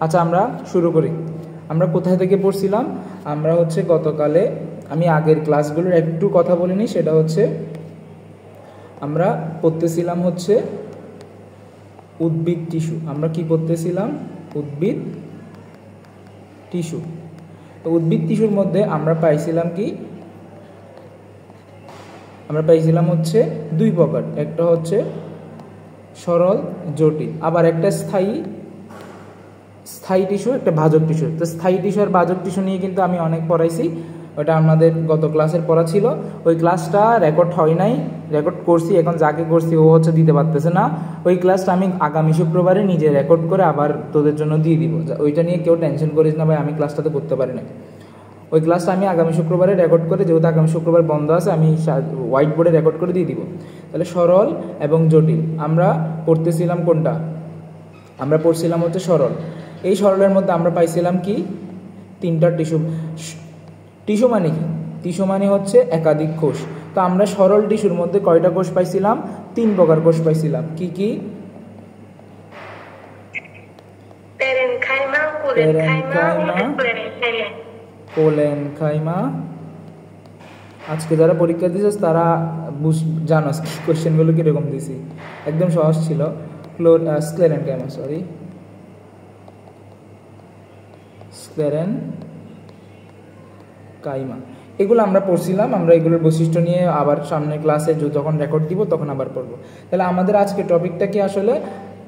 আচ্ছা আমরা শুরু করি। আমরা কোথায় থেকে পড়ছিলাম? আমরা হচ্ছে গতকালে, আমি আগের ক্লাসগুলোর একটু কথা বলিনি, সেটা হচ্ছে আমরা পড়তেছিলাম হচ্ছে উদ্ভিদ টিস্যু। আমরা কি পড়তেছিলাম? উদ্ভিদ টিস্যু। তো উদ্ভিদ টিস্যুর মধ্যে আমরা পাইছিলাম কি? আমরা পাইছিলাম হচ্ছে দুই প্রকার, একটা হচ্ছে সরল, জটিল, আবার একটা স্থায়ী টিস্যু, একটা ভাজক টিস্যু। তো স্থায়ী টিস্যু আর ভাজক টিস্যু নিয়ে কিন্তু আমি অনেক পড়াইছি, ওটা আমাদের গত ক্লাসের পড়া ছিল। ওই ক্লাসটা রেকর্ড হয় নাই, রেকর্ড করছি, এখন যাকে করছি ও হচ্ছে দিতে পারতেছে না। ওই ক্লাসটা আমি আগামী শুক্রবারে নিজে রেকর্ড করে আবার তোদের জন্য দিয়ে দিব। ওইটা নিয়ে কেউ টেনশন করিস না ভাই, আমি ক্লাসটাতে করতে পারি না। ওই ক্লাসটা আমি আগামী শুক্রবারে রেকর্ড করে, যেহেতু আগামী শুক্রবার বন্ধ আছে, আমি হোয়াইট বোর্ডে রেকর্ড করে দিয়ে দিব। তাহলে সরল এবং জটিল আমরা পড়তেছিলাম কোনটা? আমরা পড়ছিলাম হচ্ছে সরল। এই সরলের মধ্যে আমরা পাইছিলাম কি? তিনটা টিস্যু। টিস্যু মানে কি? টিস্যু মানে হচ্ছে একাধিক কোষ। তো আমরা সরল টিস্যুর মধ্যে কয়টা কোষ পাইছিলাম? 3 প্রকার কোষ পাইছিলাম। কি কি? কোলেনকাইমা। আজকে যারা পরীক্ষা দিয়েছিস তারা জানোস কোশ্চেনগুলো কিরকম দিছি, একদম সহজ ছিল। Sclerenchyma, sorry, sclerenchyma. এগুলো আমরা পড়ছিলাম। আমরা এগুলোর বৈশিষ্ট্য নিয়ে আবার সামনের ক্লাসে যখন রেকর্ড দিব তখন আবার পড়বো। তাহলে আমাদের আজকে টপিকটা কি আসলে?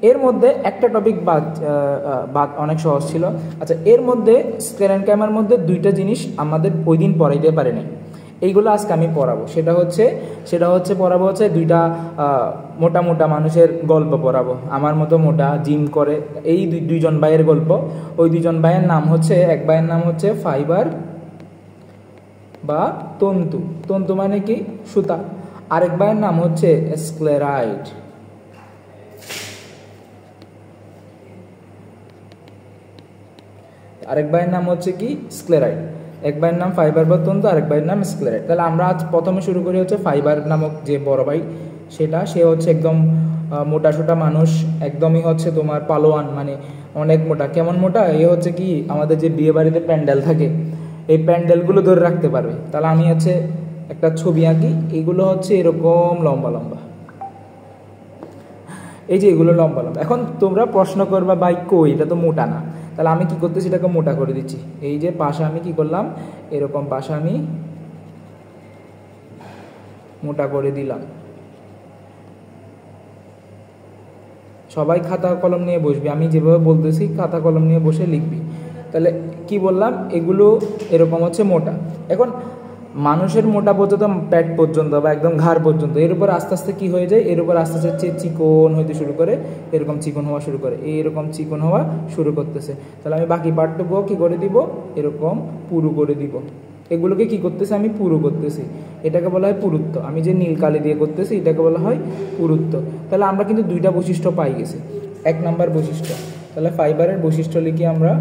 এর মধ্যে একটা টপিক বাদ অনেক সহজ ছিল। আচ্ছা, এর মধ্যে স্ক্লেরেনকাইমার মধ্যে দুইটা জিনিস আমাদের ওই দিন পড়াইতে পারে নাই, এইগুলো আজকে আমি পড়াবো। সেটা হচ্ছে পড়াবো হচ্ছে দুইটা মোটা মোটা মানুষের গল্প পড়াবো, আমার মতো মোটা, জিম করে, এই দুইজন ভাইয়ের গল্প। ওই দুইজন ভাইয়ের নাম হচ্ছে, এক ভাইয়ের নাম হচ্ছে ফাইবার বা তন্তু, তন্তু মানে কি? সুতা। আরেক ভাইয়ের নাম হচ্ছে স্ক্লেরাইড। আরেক ভাইয়ের নাম হচ্ছে কি? স্ক্লেরাইড। এক ভাইয়ের নাম ফাইবার বা তন্তু, আরেক ভাইয়ের নাম স্ক্লেরাইড। তাহলে আমরা আজ প্রথমে শুরু করি হচ্ছে ফাইবার নামক যে বড় ভাই, সে হচ্ছে একদম মোটাসোটা মানুষ, একদমই হচ্ছে তোমার পালোয়ান, মানে অনেক মোটা। কেমন মোটা? এ হচ্ছে কি, আমাদের যে বিয়ে বাড়িতে প্যান্ডেল থাকে, এই প্যান্ডেলগুলো ধরে রাখতে পারবে। তাহলে আমি হচ্ছে একটা ছবি আঁকি, এগুলো হচ্ছে এরকম লম্বা লম্বা, এই যে এগুলো লম্বা লম্বা। এখন তোমরা প্রশ্ন করবা, ভাই কই, এটা তো মোটা না। তাহলে আমি কি করতেছি? এটাকে মোটা করে দিচ্ছি। এই যে পাশা আমি কি করলাম, এরকম পাশা আমি মোটা করে দিলাম। সবাই খাতা কলম নিয়ে বসবি, আমি যেভাবে বলতেছি খাতা কলম নিয়ে বসে লিখবি। তাহলে কি বললাম? এগুলো এরকম হচ্ছে মোটা। এখন মানুষের মোটা পর্যন্ত পেট পর্যন্ত বা একদম ঘাড় পর্যন্ত, এর উপর আস্তে আস্তে কি হয়ে যায়? এর উপর আস্তে আস্তে চিকন হইতে শুরু করে, এরকম চিকন হওয়া শুরু করে, এরকম চিকন হওয়া শুরু করতেছে। তাহলে আমি বাকি পার্টটুকু কি করে দিব? এরকম পুরু করে দিব। এগুলোকে কি করতেছে? আমি পুরু করতেছি। এটাকে বলা হয় পুরুত্ব। আমি যে নীল কালি দিয়ে করতেছি এটাকে বলা হয় পুরুত্ব। তাহলে আমরা কিন্তু দুইটা বৈশিষ্ট্য পাই গেছি। এক নাম্বার বৈশিষ্ট্য, তাহলে ফাইবারের বৈশিষ্ট্য লিখি আমরা।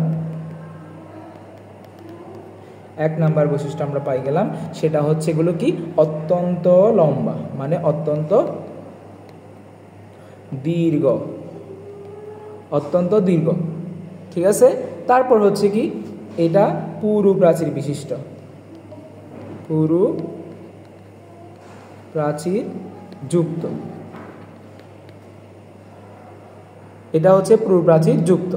এক নাম্বার বৈশিষ্ট্য আমরা পাই গেলাম, সেটা হচ্ছে এগুলো কি? অত্যন্ত লম্বা, মানে অত্যন্ত দীর্ঘ, অত্যন্ত দীর্ঘ। ঠিক আছে। তারপর হচ্ছে কি? এটা পুরু প্রাচীর বিশিষ্ট, পুরু প্রাচীর যুক্ত। এটা হচ্ছে পুরু প্রাচীর যুক্ত।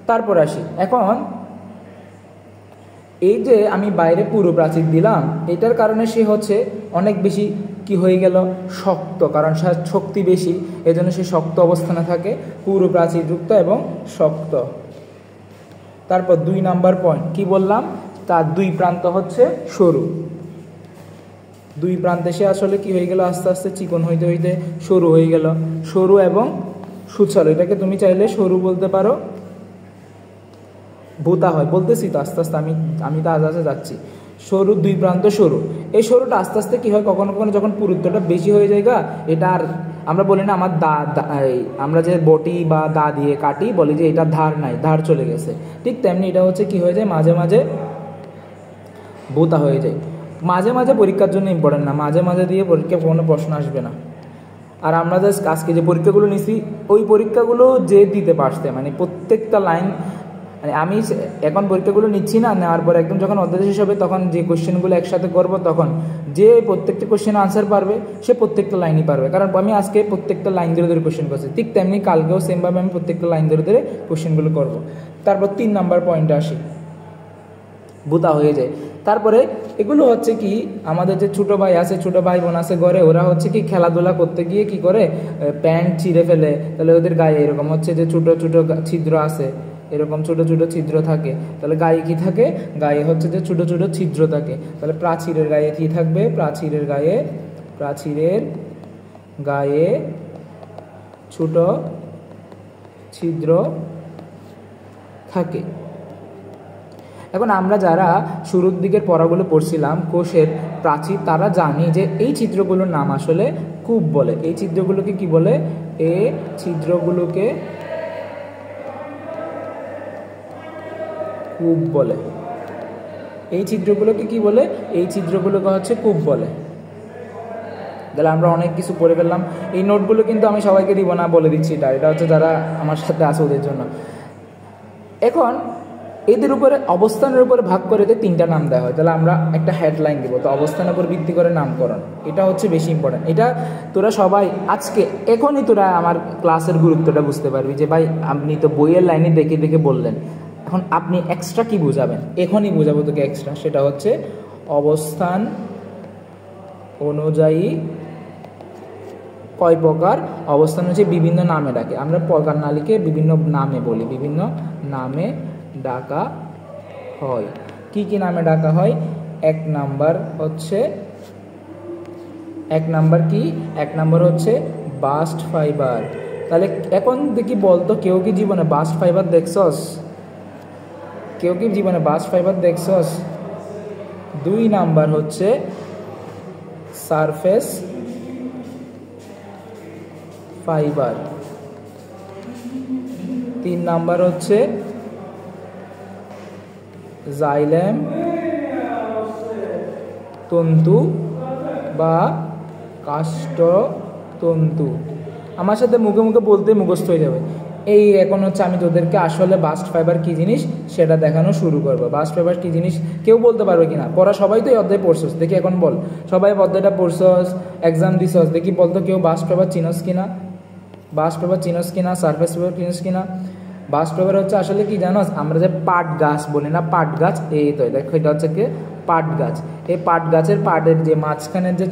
তারপর আসি, এখন এই যে আমি বাইরে পুরু প্রাচীর দিলাম, এটার কারণে সে হচ্ছে অনেক বেশি কি হয়ে গেল? শক্ত, কারণ শক্তি বেশি, এজন্য সে শক্ত অবস্থানে থাকে, পুরু প্রাচীর যুক্ত এবং শক্ত। তারপর 2 নাম্বার পয়েন্ট কি বললাম? তার দুই প্রান্ত হচ্ছে সরু। দুই প্রান্তে সে আসলে কি হয়ে গেল? আস্তে আস্তে চিকন হইতে হইতে সরু হয়ে গেল। সরু এবং সুচালো, এটাকে তুমি চাইলে সরু বলতে পারো, ভূতা হয়, বলতেছি তো আস্তে আস্তে, আমি তো আস্তে আস্তে যাচ্ছি। সরু, দুই প্রান্ত সরু। এই সরুটা আস্তে আস্তে কি হয়? কখনো কখনো যখন পুরুত্বটা বেশি হয়ে যায়, এটা আর আমরা বলি না আমার আমরা যে বটি বা দা দিয়ে কাটি, বলি যে এটা ধার নাই, ধার চলে গেছে। ঠিক তেমনি এটা হচ্ছে কি হয়ে যায়? মাঝে মাঝে ভূতা হয়ে যায়। মাঝে মাঝে পরীক্ষার জন্য ইম্পর্টেন্ট না, মাঝে মাঝে দিয়ে পরীক্ষা কোনো প্রশ্ন আসবে না। আর আমরা জাস্ট আজকে যে পরীক্ষাগুলো নিছি, ওই পরীক্ষাগুলো যে দিতে পারছে, মানে প্রত্যেকটা লাইন মানে আমি এখন পরীক্ষাগুলো নিচ্ছি না, নেওয়ার পর একদম যখন অধ্যাদেশ শেষ হবে তখন যে কোশ্চেনগুলো একসাথে করব, তখন যে প্রত্যেকটা কোশ্চেন আনসার পারবে সে প্রত্যেকটা লাইনই পারবে। কারণ আমি আজকে প্রত্যেকটা লাইন ধরে ধরে কোশ্চেন করছি, ঠিক তেমনি কালকেও সেমভাবে আমি প্রত্যেকটা লাইন ধরে ধরে কোশ্চেনগুলো করবো। তারপর 3 নাম্বার পয়েন্টে আসি, বুতা হয়ে যায়। তারপরে এগুলো হচ্ছে কি আমাদের যে ছোটো ভাই আছে, ছোটো ভাই বোন আছে ঘরে, ওরা হচ্ছে কি খেলাধুলা করতে গিয়ে কি করে প্যান্ট ছিঁড়ে ফেলে, তাহলে ওদের গায়ে এরকম হচ্ছে যে ছোটো ছোটো ছিদ্র আছে, এরকম ছোটো ছোটো ছিদ্র থাকে, তাহলে গায়ে কি থাকে, গায়ে হচ্ছে যে ছোটো ছোটো ছিদ্র থাকে। তাহলে প্রাচীরের গায়ে কি থাকবে, প্রাচীরের গায়ে ছোটো ছিদ্র থাকে। এখন আমরা যারা শুরুর দিকের পড়াগুলো পড়ছিলাম কোষের প্রাচীর, তারা জানি যে এই ছিদ্রগুলোর নাম আসলে কূপ বলে। এই ছিদ্রগুলোকে কি বলে, এই ছিদ্রগুলোকে কূপ বলে। এই ছিদ্রগুলোকে কি বলে, এই ছিদ্রগুলোকে হচ্ছে কূপ বলে। তাহলে আমরা অনেক কিছু পড়ে ফেললাম। এই নোটগুলো কিন্তু আমি সবাইকে দিব না, বলে দিচ্ছি, এটা হচ্ছে যারা আমার সাথে আছে ওদের জন্য। এখন এদের উপরে অবস্থানের উপরে ভাগ করে 3টা নাম দেওয়া হয়, তাহলে আমরা একটা হেডলাইন দিব, তো অবস্থানের উপর ভিত্তি করে নামকরণ, এটা হচ্ছে বেশি ইম্পর্টেন্ট। এটা তোরা সবাই আজকে এখনই তোরা আমার ক্লাসের গুরুত্বটা বুঝতে পারবি যে ভাই আপনি তো বইয়ের লাইনে দেখে দেখে বললেন, এখন আপনি এক্সট্রা কি বুঝাবেন, এখনই বুঝাবো তোকে এক্সট্রা। সেটা হচ্ছে অবস্থান অনুযায়ী কয় প্রকার, অবস্থান হচ্ছে বিভিন্ন নামে ডাকে, আমরা প্রকার নালীকে বিভিন্ন নামে বলি, বিভিন্ন নামে ডাকা হয়। কি কি নামে ডাকা হয়, 1 নাম্বার হচ্ছে, 1 নাম্বার হচ্ছে বাস্ট ফাইবার। তাহলে এখন দেখি বলতো, কেউ কি জীবনে বাস্ট ফাইবার দেখছস, কেউ কি জীবনে বাস্ট ফাইবার দেখছস? 2 নাম্বার হচ্ছে সারফেস ফাইবার। 3 নাম্বার হচ্ছে জাইলেম তন্তু বা কাষ্ঠতন্তু। আমার সাথে মুখে মুখে বলতে মুখস্থ হয়ে যাবে। এই এখন হচ্ছে আমি তোদেরকে আসলে বাস্ট ফাইবার কী জিনিস সেটা দেখানো শুরু করবো। বাস্ট ফাইবার কী জিনিস কেউ বলতে পারবে কিনা, পড়া সবাই তো এই অধ্যায় পড়ছস, দেখি এখন বল, সবাই অধ্যায়টা পড়ছস, এক্সাম দিছস, দেখি বলতো কেউ বাস্ট ফাইবার চিনস কিনা, বাস্ট ফাইবার চিনস কিনা, সারফেস ফাইবার চিনস কিনা। বাস্ট ফাইবার হচ্ছে আসলে কি জানোস, আমরা যে পাট গাছ বলি না, পাট গাছ, এই তো দেখো এটা হচ্ছে কি পাট গাছ। এই পাট গাছের পাটের যে মাঝখানের যে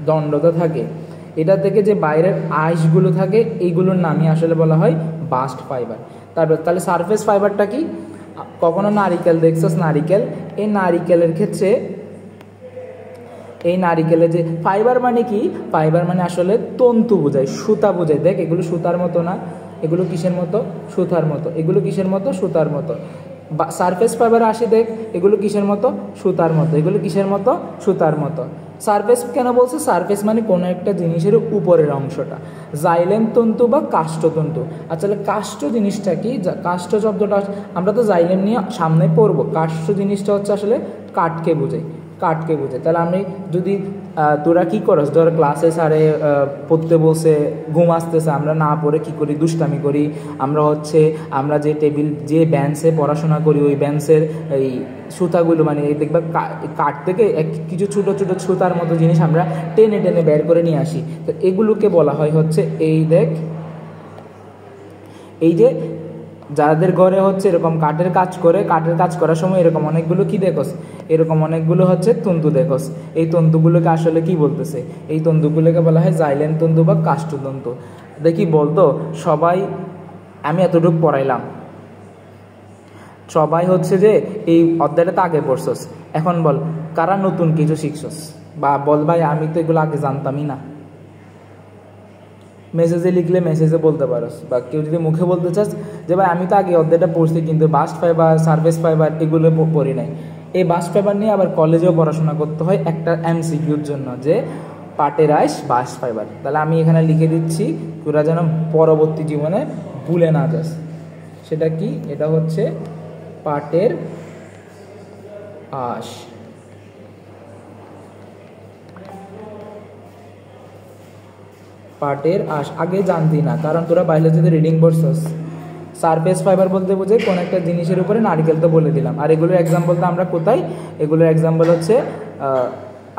দণ্ডটা থাকে, এটা থেকে যে বাইরের আইসগুলো থাকে, এইগুলোর নামই আসলে বলা হয় বাস্ট ফাইবার। তারপর তাহলে সারফেস ফাইবারটা কি, কখনো নারিকেল দেখছস, নারিকেল, এই নারিকেলের ক্ষেত্রে এই নারিকেলের যে ফাইবার মানে কি, ফাইবার মানে আসলে তন্তু বোঝায়, সুতা বোঝায়। দেখ এগুলো সুতার মতো না, এগুলো কিসের মতো, সুতার মতো, এগুলো কিসের মতো, সুতার মতো। সারফেস ফাইবার আসি, দেখ এগুলো কিসের মতো, সুতার মতো, এগুলো কিসের মতো, সুতার মতো। সারফেস কেন বলছে, সারফেস মানে কোনো একটা জিনিসের উপরের অংশটা। জাইলেম তন্তু বা কাষ্ঠতন্তু। আসলে কাষ্ঠ জিনিসটা কি, কাষ্ঠ শব্দটা আমরা তো জাইলেম নিয়ে সামনে পড়বো, কাষ্ঠ জিনিসটা হচ্ছে আসলে কাঠকে বোঝায়, কাঠকে বোঝায়। তাহলে আমি যদি তোরা কী করস, ধর ক্লাসে স্যারে পড়তে বসে ঘুম আসতেছে, আমরা না পড়ে কী করি, দুষ্টামি করি, আমরা যে টেবিল যে বেঞ্চে পড়াশোনা করি, ওই বেঞ্চের এই সুতাগুলো মানে দেখবে কাঠ থেকে কিছু ছোটো ছোটো সুতার মতো জিনিস আমরা টেনে টেনে বের করে নিয়ে আসি, তো এগুলোকে বলা হয় হচ্ছে, এই দেখ এই যে যাদের ঘরে হচ্ছে এরকম কাঠের কাজ করে, কাঠের কাজ করার সময় এরকম অনেকগুলো কি দেখোস, এরকম অনেকগুলো হচ্ছে তন্তু দেখোস, এই তন্তুগুলোকে আসলে কি বলতেছে, এই তন্তুগুলোকে বলা হয় জাইলেম তন্তু বা কাষ্ঠতন্তু। দেখি বলতো সবাই, আমি এতটুকু পড়াইলাম, সবাই হচ্ছে যে এই অধ্যায়টা তো আগে পড়ছস, এখন বল কারা নতুন কিছু শিখছস, বা বল ভাই আমি তো এগুলো আগে জানতামই না। মেসেজে লিখলে মেসেজে বলতে পারোস, বা কেউ যদি মুখে বলতে চাস যে ভাই আমি তো আগে অধ্যায়টা পড়ছি কিন্তু বাস্ট ফাইবার সারফেস ফাইবার এগুলো পড়ি নাই। এই বাস্ট ফাইবার নিয়ে আবার কলেজেও পড়াশোনা করতে হয় একটা MCQর জন্য, যে পাটের আইস বাস্ট ফাইবার। তাহলে আমি এখানে লিখে দিচ্ছি, তোরা যেন পরবর্তী জীবনে ভুলে না যাস। সেটা কি, এটা হচ্ছে পাটের আঁশ। পাটের আঁশ আগে জানতি না, কারণ তোরা বায়োলজিতে রিডিং পড়ছস, সারফেস ফাইবার বলতে বোঝায় কোন একটা জিনিসের উপরে নারিকেল, তো বলে দিলাম। আর এগুলোর এক্সাম্পলটা আমরা কোথায়, এগুলোর এক্সাম্পল হচ্ছে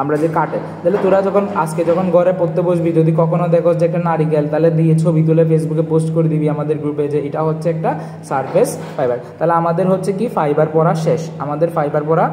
আমরা যে কাটে, তাহলে তোরা আজকে যখন ঘরে পড়তে বসবি, যদি কখনো দেখো যে একটা নারিকেল, তাহলে দিয়ে ছবি তুলে ফেসবুকে পোস্ট করে দিবি আমাদের গ্রুপে যে এটা হচ্ছে একটা সারফেস ফাইবার। তাহলে আমাদের হচ্ছে কি ফাইবার পড়া শেষ, আমাদের ফাইবার পড়া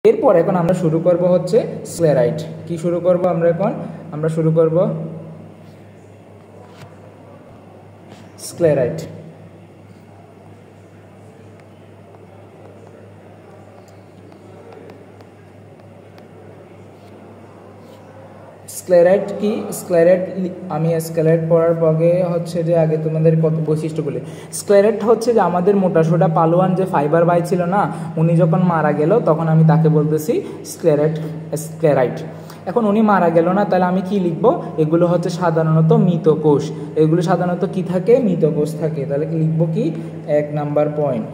এরপর এখন আমরা শুরু করব হচ্ছে স্ক্লেরাইট। কি শুরু করব আমরা এখন? আমরা শুরু করব স্ক্লেরাইট। স্ক্লেরাইট কি? স্ক্লেরাইট আমি স্ক্লেরাইট পড়ার পরে হচ্ছে যে আগে তোমাদের কত বৈশিষ্ট্য বলি। স্ক্লেরাইট হচ্ছে যে আমাদের মোটাসোটা পালোয়ান যে ফাইবার ভাই ছিল না, উনি যখন মারা গেল তখন আমি তাকে বলতেছি স্ক্লেরাইট। এখন উনি মারা গেল না, তাহলে আমি কি লিখব? এগুলো হচ্ছে সাধারণত মৃত কোষ। এগুলো সাধারণত কি থাকে? মৃত কোষ থাকে। তাহলে লিখবো কি? 1 নাম্বার পয়েন্ট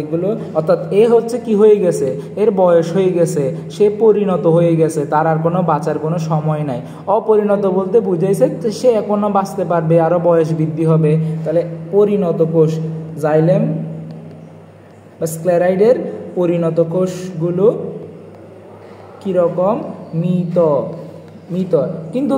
এগুলো, অর্থাৎ এ হচ্ছে কি হয়ে গেছে, এর বয়স হয়ে গেছে, সে পরিণত হয়ে গেছে, তার আর কোনো বাঁচার কোনো সময় নাই। অপরিণত বলতে বুঝাইছে সে এখনো বাঁচতে পারবে, আরও বয়স বৃদ্ধি হবে। তাহলে পরিণত কোষ, জাইলেম বা স্ক্লেরাইডের পরিণত কোষগুলো কীরকম? মৃত। কিন্তু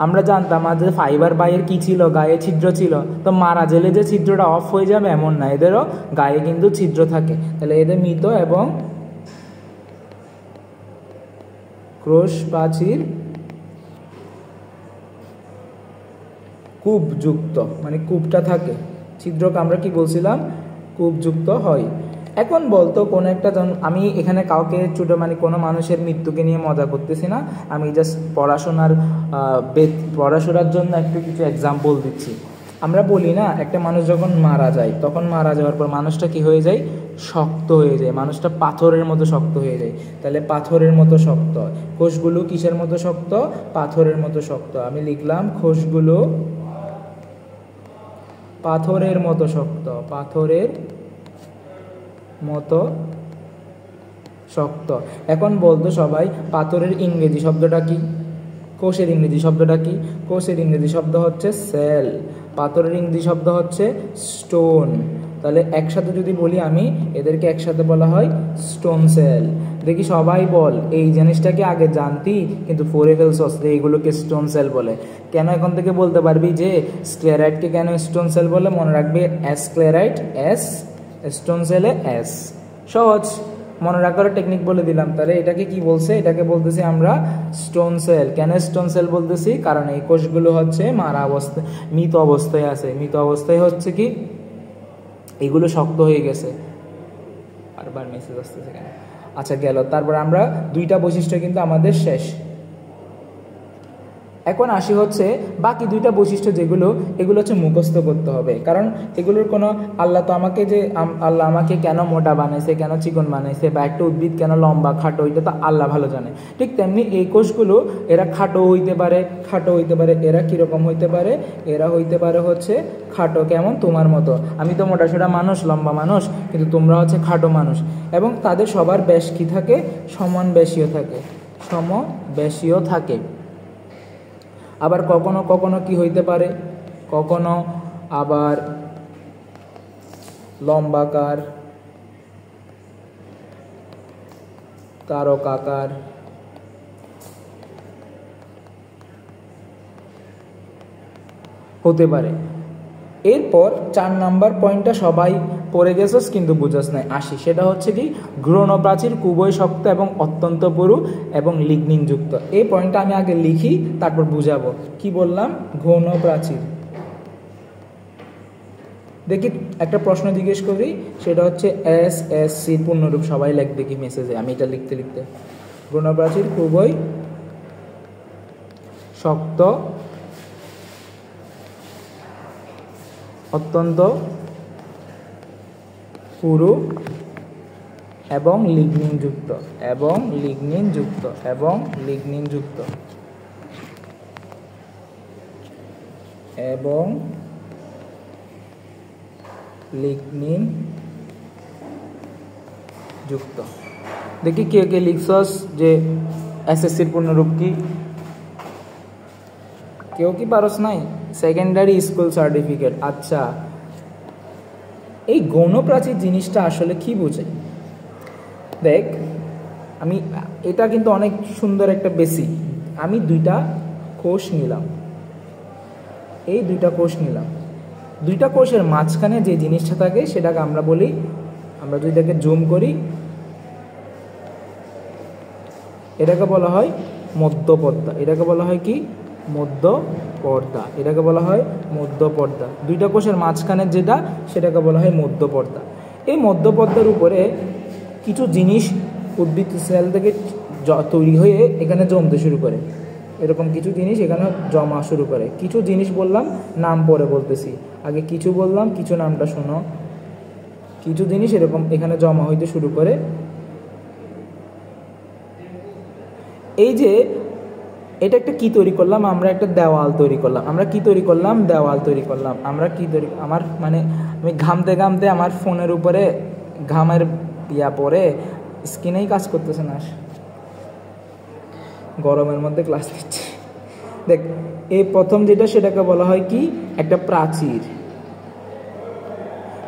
আমরা জানতাম যে ফাইবার বাইয়ের কি ছিল? গায়ে ছিদ্র ছিল। তো মারা গেলে যে ছিদ্রটা অফ হয়ে যাবে এমন না, এদেরও গায়ে কিন্তু ছিদ্র থাকে। তাহলে এদের মৃত এবং কোষ প্রাচীর কূপযুক্ত, মানে কূপটা থাকে, ছিদ্রকে আমরা কি বলছিলাম? কূপযুক্ত হয়। এখন বলতো কোন একটা, আমি এখানে কাউকে ছোটো মানে কোনো মানুষের মৃত্যুকে নিয়ে মজা করতেছি না, আমি জাস্ট পড়াশোনার জন্য একটু কিছু এক্সাম্পল দিচ্ছি। আমরা বলি না, একটা মানুষ যখন মারা যায়, তখন মারা যাওয়ার পর মানুষটা কি হয়ে যায়? শক্ত হয়ে যায়, মানুষটা পাথরের মতো শক্ত হয়ে যায়। তাহলে পাথরের মতো শক্ত, কোষগুলো কিসের মতো শক্ত? পাথরের মতো শক্ত। আমি লিখলাম কোষগুলো পাথরের মতো শক্ত, পাথরের মতো শক্ত। এখন বলতো সবাই পাথরের ইংরেজি শব্দটা কি? কোষের ইংরেজি শব্দটা কি? কোষের ইংরেজি শব্দ হচ্ছে সেল, পাথরের ইংরেজি শব্দ হচ্ছে স্টোন। তাহলে একসাথে যদি বলি আমি, এদেরকে একসাথে বলা হয় স্টোন সেল। দেখি সবাই বল, এই জিনিসটাকে আগে জানতি কিন্তু পড়ে ফেলছস যে এইগুলোকে স্টোন সেল বলে। কেন এখন থেকে বলতে পারবি যে স্ক্লেরাইটকে কেন স্টোন সেল বলে? মনে রাখবে স্ক্লেরাইট এস, স্টোন সেলে এস। সহজ, মনে রাখার টেকনিক বলে দিলাম। তাহলে এটাকে কি বলছে? এটাকে বলতেছি আমরা স্টোন সেল। কেন স্টোন সেল বলতেছি? কারণ এই কোষগুলো হচ্ছে মারা অবস্থায়, মৃত অবস্থায় আছে। মৃত অবস্থায় হচ্ছে কি এগুলো শক্ত হয়ে গেছে। বারবার মেসেজ আসতেছে কেন? আচ্ছা গেল। তারপর আমরা 2টা বৈশিষ্ট্য কিন্তু আমাদের শেষ। এখন আসি হচ্ছে বাকি 2টা বৈশিষ্ট্য যেগুলো, এগুলো হচ্ছে মুখস্থ করতে হবে। কারণ এগুলোর কোনো আল্লাহ আমাকে কেন মোটা বানাইছে, কেন চিকন বানাইছে, বা একটা উদ্ভিদ কেন লম্বা খাটো, এটা তো আল্লাহ ভালো জানে। ঠিক তেমনি এই কোষগুলো এরা খাটো হইতে পারে, এরা কীরকম হইতে পারে? এরা হইতে পারে হচ্ছে খাটো। কেমন? তোমার মতো। আমি তো মোটাসোটা মানুষ, লম্বা মানুষ, কিন্তু তোমরা হচ্ছে খাটো মানুষ। এবং তাদের সবার ব্যাস কি থাকে? সমবেশীয় থাকে। আবার কখনো কখনো কি হইতে পারে? কখনো আবার লম্বাকার, তারকাকার, হতে পারে। এরপর 4 নাম্বার পয়েন্টটা সবাই পড়ে গেছস কিন্তু বুঝাস নাই। আসি, সেটা হচ্ছে কি? ঘ্রণপ্রাচীর খুবই শক্ত এবং অত্যন্ত পুরু এবং লিগনিন যুক্ত। এই পয়েন্টটা আমি আগে লিখি, তারপর বুঝাবো। কি বললাম? ঘ্রণপ্রাচীর দেখি একটা প্রশ্ন জিজ্ঞেস করি, সেটা হচ্ছে SSC পূর্ণরূপ সবাই লিখবে কি মেসেজে, আমি এটা লিখতে লিখতে। গৌণ প্রাচীর খুবই শক্ত, অত্যন্ত পুরু এবং লিগনিনযুক্ত এবং লিগনিনযুক্ত এবং লিগনিনযুক্ত এবং লিগনিন যুক্ত। দেখি কে কে লিখছস যে এসএসসির পূর্ণরূপ কি? কেউ কি পারস নাই? Secondary school certificate. আচ্ছা, এই গৌণ প্রাচীর জিনিসটা আসলে কি বোঝে? দেখ, আমি এটা কিন্তু অনেক সুন্দর একটা বেসিক। আমি দুইটা কোষ নিলাম, এই দুইটা কোষ নিলাম, দুইটা কোষের মাঝখানে যে জিনিসটা থাকে সেটাকে আমরা বলি, আমরা যদি এটাকে জুম করি, এটাকে বলা হয় মধ্যপর্দা। এটাকে বলা হয় কি? মধ্যপর্দা। এটাকে বলা হয় মধ্যপর্দা। দুইটা কোষের মাঝখানে যেটা, সেটাকে বলা হয় মধ্যপর্দা। এই মধ্যপর্দার উপরে কিছু জিনিস উদ্ভিদ সেল থেকে তৈরি হয়ে এখানে জমতে শুরু করে। এরকম কিছু জিনিস এখানে জমা শুরু করে। কিছু জিনিস বললাম, নাম পরে বলতেছি, আগে কিছু বললাম, কিছু নামটা শোনো। কিছু জিনিস এরকম এখানে জমা হইতে শুরু করে। এই যে এটা একটা কি তৈরি করলাম, আমরা একটা দেওয়াল তৈরি করলাম। আমরা কি তৈরি করলাম? দেওয়াল তৈরি করলাম। আমরা কি তৈরি, আমার মানে আমি ঘামতে ঘামতে আমার ফোনের উপরে ঘামের পরে স্ক্রিনেই কাজ করতেছে না, গরমের মধ্যে ক্লাস দিচ্ছে। দেখ, এই প্রথম যেটা, সেটাকে বলা হয় কি? একটা প্রাচীর।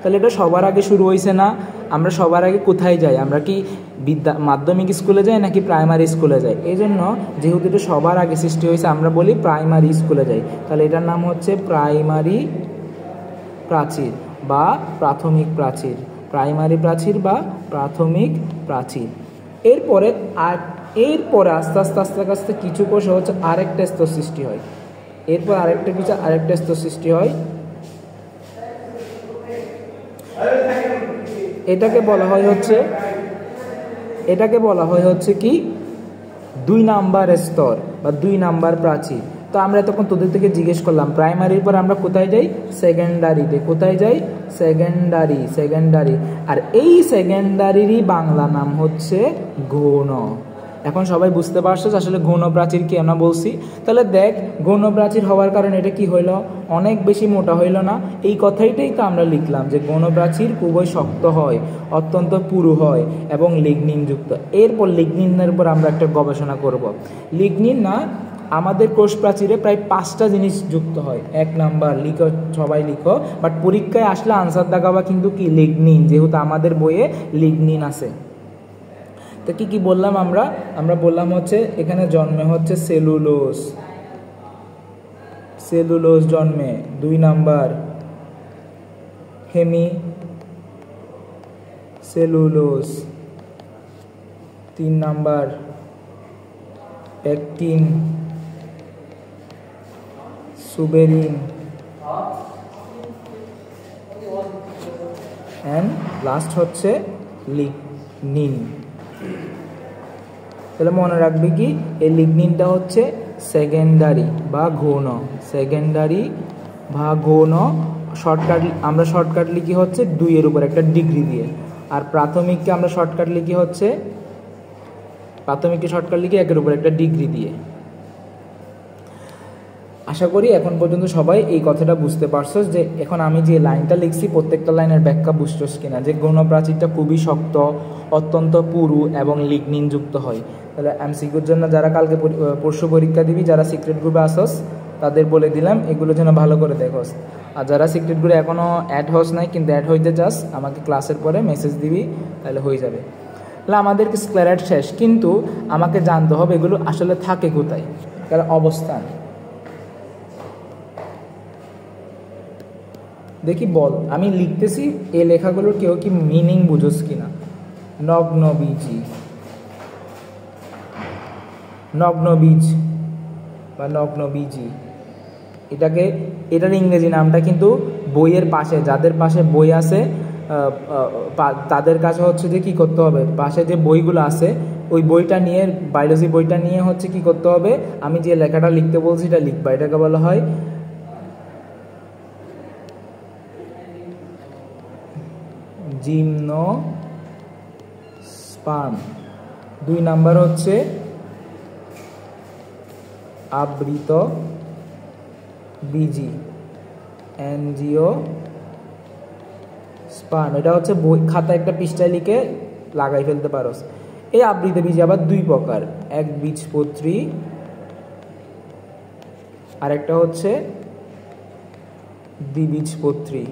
তাহলে এটা সবার আগে শুরু হয়েছে না? আমরা সবার আগে কোথায় যাই? আমরা কি মাধ্যমিক স্কুলে যাই নাকি প্রাইমারি স্কুলে যাই? এই জন্য যেহেতু এটা সবার আগে সৃষ্টি হয়েছে, আমরা বলি প্রাইমারি স্কুলে যাই। তাহলে এটার নাম হচ্ছে প্রাইমারি প্রাচীর বা প্রাথমিক প্রাচীর। প্রাইমারি প্রাচীর বা প্রাথমিক প্রাচীর। এরপরে আস্তে আস্তে আস্তে আস্তে কিছু কোষ হচ্ছে আরেকটা স্তর সৃষ্টি হয়। এরপর আরেকটা স্তর সৃষ্টি হয়। এটাকে বলা হয় হচ্ছে কি? 2 নাম্বার স্তর বা 2 নাম্বার প্রাচীর। তো আমরা তখন তোদের থেকে জিজ্ঞেস করলাম, প্রাইমারির পর আমরা কোথায় যাই? সেকেন্ডারিতে। কোথায় যাই? সেকেন্ডারি। আর এই সেকেন্ডারিরই বাংলা নাম হচ্ছে গৌণ। এখন সবাই বুঝতে পারছো আসলে গৌণ প্রাচীর কেন বলছি? তাহলে দেখ, গৌণ প্রাচীর হওয়ার কারণে এটা কি হইল? অনেক বেশি মোটা হইল না? এই কথাইটাই তো আমরা লিখলাম যে গৌণ প্রাচীর খুবই শক্ত হয়, অত্যন্ত পুরু হয় এবং লিগনিনযুক্ত। এরপর লিগনিনের উপর আমরা একটা গবেষণা করব। লিগনিন না, আমাদের কোষ প্রাচীরে প্রায় 5টা জিনিস যুক্ত হয়। 1 নাম্বার লিখো, সবাই লিখো, বাট পরীক্ষায় আসলে আনসার দেখাবা কিন্তু কি? লিগনিন, যেহেতু আমাদের বইয়ে লিগনিন আছে। তো কি বললাম আমরা বললাম হচ্ছে এখানে জন্মে হচ্ছে সেলুলোজ জন্মে। 2 number hemi cellulose. 3 number pectin suberin and last হচ্ছে লিগনিন। তাহলে মনে রাখবে কি? এই লিগনিনটা হচ্ছে সেকেন্ডারি বা গৌণ। সেকেন্ডারি বা গৌণ। আমরা শর্টকাট লিখি হচ্ছে 2 এর উপর একটা ডিগ্রি দিয়ে। আর প্রাথমিককে আমরা শর্টকাট লিখি হচ্ছে 1 এর উপর একটা ডিগ্রি দিয়ে। আশা করি এখন পর্যন্ত সবাই এই কথাটা বুঝতে পারছো যে এখন আমি যে লাইনটা লিখছি প্রত্যেকটা লাইনের ব্যাখ্যা বুঝছোস কিনা, যে গৌণ প্রাচীরটা খুবই শক্ত, অত্যন্ত পুরু এবং লিগনিনযুক্ত হয়। তাহলে এমসিকিউর জন্য যারা কালকে পরশু পরীক্ষা দিবি, যারা সিক্রেট গ্রুপে আসস, তাদের বলে দিলাম এগুলো যেন ভালো করে দেখোস। আর যারা সিক্রেট গ্রুপে এখনও অ্যাড হস নাই কিন্তু অ্যাড হইতে চাস, আমাকে ক্লাসের পরে মেসেজ দিবি, তাহলে হয়ে যাবে। তাহলে আমাদেরকে স্ক্লেরাইড শেষ, কিন্তু আমাকে জানতে হবে এগুলো আসলে থাকে কোথায়, কারণ অবস্থান। দেখি বল, আমি লিখতেছি, এই লেখাগুলোর কেউ কি মিনিং বুঝোস কিনা? নগ্নবীজ বা নগ্নবীজি, এটার ইংরেজি নামটা কিন্তু বইয়ের পাশে, যাদের পাশে বই আছে তাদের কাছে হচ্ছে যে কী করতে হবে, পাশে যে বইগুলো আছে ওই বইটা নিয়ে, বায়োলজি বইটা নিয়ে হচ্ছে কি করতে হবে, আমি যে লেখাটা লিখতে বলছি এটা লিখবা। এটাকে বলা হয় জিমনোস্পার্ম। 2 নাম্বার হচ্ছে আবৃত বীজি, অ্যাঞ্জিওস্পার্ম। এটা হচ্ছে বই খাতা একটা পৃষ্ঠায় লিখে লাগাই ফেলতে পারো। এই আবৃত বীজি আবার 2 প্রকার, একবীজপত্রী আর একটা হচ্ছে দ্বিবীজপত্রী।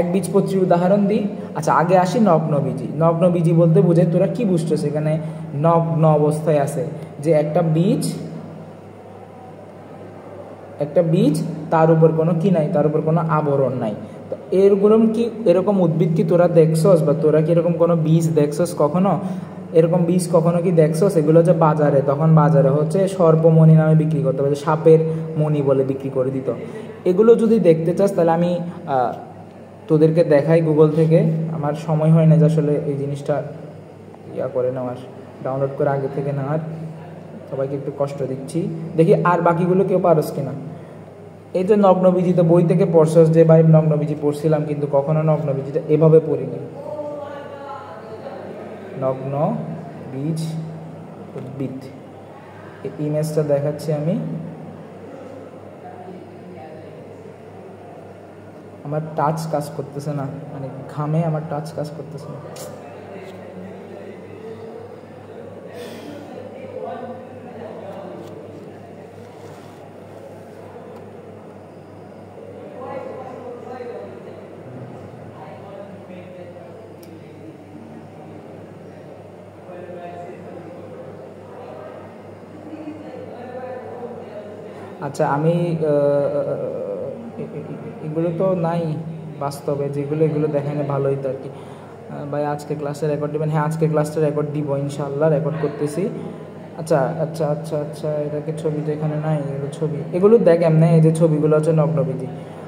একবীজপত্রীর উদাহরণ দিই। আচ্ছা, আগে আসি নগ্নবীজি। নগ্নবীজি বলতে বোঝায়, তোরা কি বুঝছো সেখানে, নগ্ন অবস্থায় আছে, যে একটা বীজ তার উপর কোনো কি নাই, তার উপর কোনো আবরণ নাই। তো এরকম উদ্ভিদ কি তোরা দেখছস, বা তোরা কি এরকম কোনো বীজ দেখছস কখনো? এরকম বীজ কখনো কি দেখছস? এগুলো যে বাজারে, তখন বাজারে হচ্ছে সর্পমণি নামে বিক্রি করতে হবে, সাপের মণি বলে বিক্রি করে দিত। এগুলো যদি দেখতে চাস তাহলে আমি তোদেরকে দেখাই গুগল থেকে। আমার সময় হয় না যে আসলে এই জিনিসটা করে নেওয়ার, ডাউনলোড করে আগে থেকে নেওয়ার। সবাইকে একটু কষ্ট দিচ্ছি, দেখি আর বাকিগুলো কেউ পারস কিনা। এই যে নগ্নবীজি, তো বই থেকে পড়ছস যে ভাই নগ্নবীজি পড়ছিলাম, কিন্তু কখনো নগ্নবীজিটা এভাবে পড়িনি। নগ্ন বীজ উদ্ভিদ, এই ইমেজটা দেখাচ্ছি আমি। আমার টাচ কাজ করতেছে না, মানে ঘামে আমার টাচ কাজ করতেছে না। আচ্ছা, আমি এগুলো তো নাই বাস্তবে, এগুলো দেখানো ভালো হইতো আর কি। ভাই আজকে ক্লাসে রেকর্ড দিবেন? হ্যাঁ, আজকে ক্লাসটা রেকর্ড দিব ইনশাআল্লাহ, রেকর্ড করতেছি। আচ্ছা আচ্ছা আচ্ছা আচ্ছা, এটাকে ছবি তো এখানে নাই, এগুলো ছবি, এগুলো দেখ এমনি। এই যে ছবিগুলো হচ্ছে নগ্নবীজি।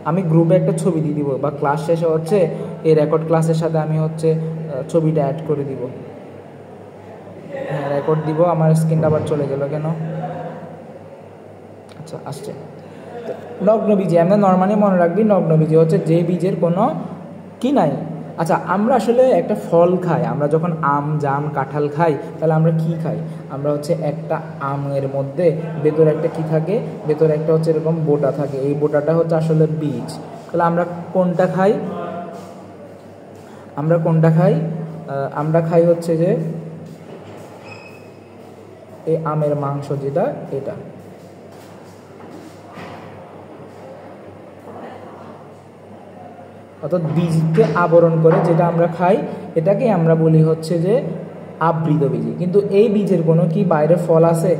আমি গ্রুপে একটা ছবি দিয়ে দিব, বা ক্লাস শেষে হচ্ছে এই রেকর্ড ক্লাসের সাথে আমি হচ্ছে ছবিটা অ্যাড করে দিব। হ্যাঁ, রেকর্ড দিব। আমার স্ক্রিনটা আবার চলে গেল কেন? আচ্ছা, আসছে। নগ্নবীজি আমরা নর্মালি মনে রাখবি, নগ্নবীজি হচ্ছে যে বীজের কোনো কি নাই। আচ্ছা, আমরা আসলে একটা ফল খাই, আমরা যখন আম, জাম, কাঁঠাল খাই, তাহলে আমরা কি খাই? আমরা হচ্ছে একটা আমের মধ্যে ভেতরে একটা কি থাকে, ভেতরে একটা হচ্ছে এরকম বোটা থাকে, এই বোটাটা হচ্ছে আসলে বীজ। তাহলে আমরা কোনটা খাই? আমরা খাই হচ্ছে যে এই আমের মাংস, যেটা এটা। অর্থাৎ বীজকে আবরণ করে যেটা আমরা খাই, এটাকে আমরা বলি হচ্ছে যে আবৃত বীজি। কিন্তু এই বীজের কোনো কি বাইরে ফল আছে?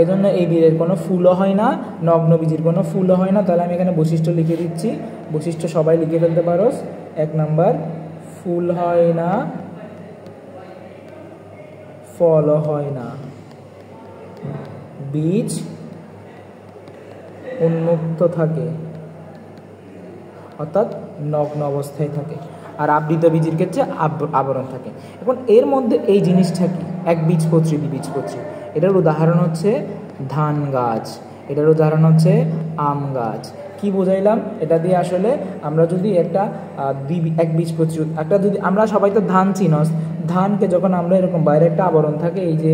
এজন্য এই বীজের কোনো ফুলও হয় না, নগ্ন বীজের কোনো ফুলও হয় না। তাহলে আমি এখানে বৈশিষ্ট্য লিখে দিচ্ছি, বৈশিষ্ট্য সবাই লিখে ফেলতে পারোস। 1 নাম্বার, ফুল হয় না, ফলও হয় না, বীজ উন্মুক্ত থাকে, অর্থাৎ নগ্ন অবস্থায় থাকে। আর আবৃত বীজের ক্ষেত্রে আবরণ থাকে। এখন এর মধ্যে এই জিনিসটা কি? একবীজপত্রী, দ্বিবীজপত্রী। এটার উদাহরণ হচ্ছে ধান গাছ, এটার উদাহরণ হচ্ছে আম গাছ। কি বোঝাইলাম এটা দিয়ে? আসলে আমরা যদি একটা একবীজপত্রী একটা, যদি আমরা সবাই তো ধান চিনস, ধানকে যখন আমরা এরকম বাইরে একটা আবরণ থাকে, এই যে